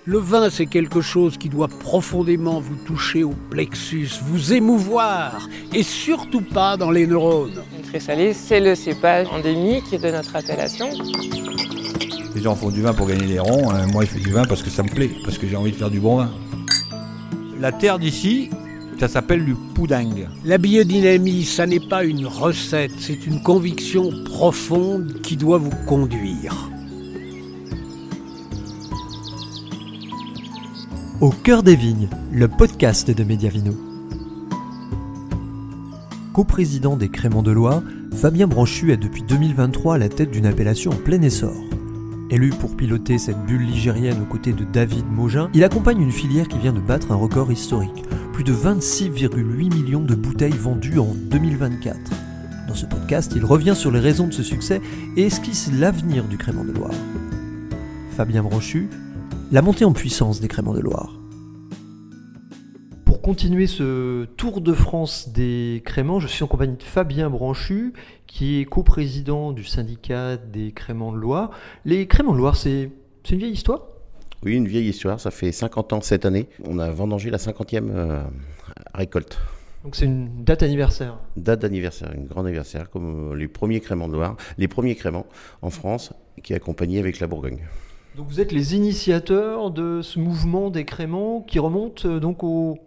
Le vin, c'est quelque chose qui doit profondément vous toucher au plexus, vous émouvoir, et surtout pas dans les neurones. Une très salée, c'est le cépage endémique de notre appellation. Les gens font du vin pour gagner des ronds, moi je fais du vin parce que ça me plaît, parce que j'ai envie de faire du bon vin. La terre d'ici, ça s'appelle du poudingue. La biodynamie, ça n'est pas une recette, c'est une conviction profonde qui doit vous conduire. Au cœur des vignes, le podcast de Mediavino. Co-président des Crémants de Loire, Fabien Branchu est depuis 2023 à la tête d'une appellation en plein essor. Élu pour piloter cette bulle ligérienne aux côtés de David Mogin, il accompagne une filière qui vient de battre un record historique. Plus de 26,8 millions de bouteilles vendues en 2024. Dans ce podcast, il revient sur les raisons de ce succès et esquisse l'avenir du Crémant de Loire. Fabien Branchu, la montée en puissance des Crémants de Loire. Pour continuer ce tour de France des Crémants, je suis en compagnie de Fabien Branchu, qui est coprésident du syndicat des Crémants de Loire. Les Crémants de Loire, c'est une vieille histoire ? Oui, une vieille histoire, ça fait 50 ans cette année. On a vendangé la 50e récolte. Donc c'est une date anniversaire. Date d'anniversaire, une grande anniversaire, comme les premiers Crémants de Loire, les premiers Crémants en France qui accompagnaient avec la Bourgogne. Donc vous êtes les initiateurs de ce mouvement des Crémants qui remonte donc aux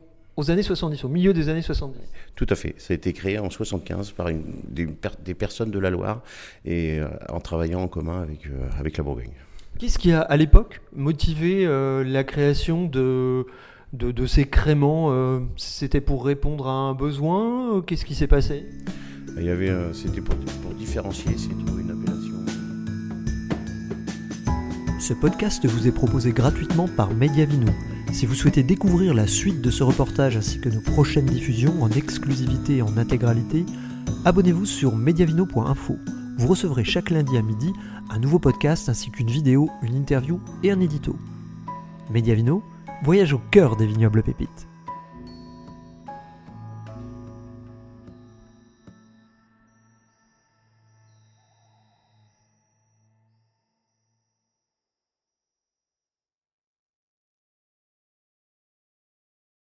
années 70, au milieu des années 70. Tout à fait, ça a été créé en 75 par des personnes de la Loire et en travaillant en commun avec la Bourgogne. Qu'est-ce qui a à l'époque motivé la création de ces Crémants ? C'était pour répondre à un besoin ? Qu'est-ce qui s'est passé ? C'était pour différencier, c'est trouver une appellation. Ce podcast vous est proposé gratuitement par Mediavino. Si vous souhaitez découvrir la suite de ce reportage ainsi que nos prochaines diffusions en exclusivité et en intégralité, abonnez-vous sur mediavino.info. Vous recevrez chaque lundi à midi un nouveau podcast ainsi qu'une vidéo, une interview et un édito. Mediavino, voyage au cœur des vignobles pépites.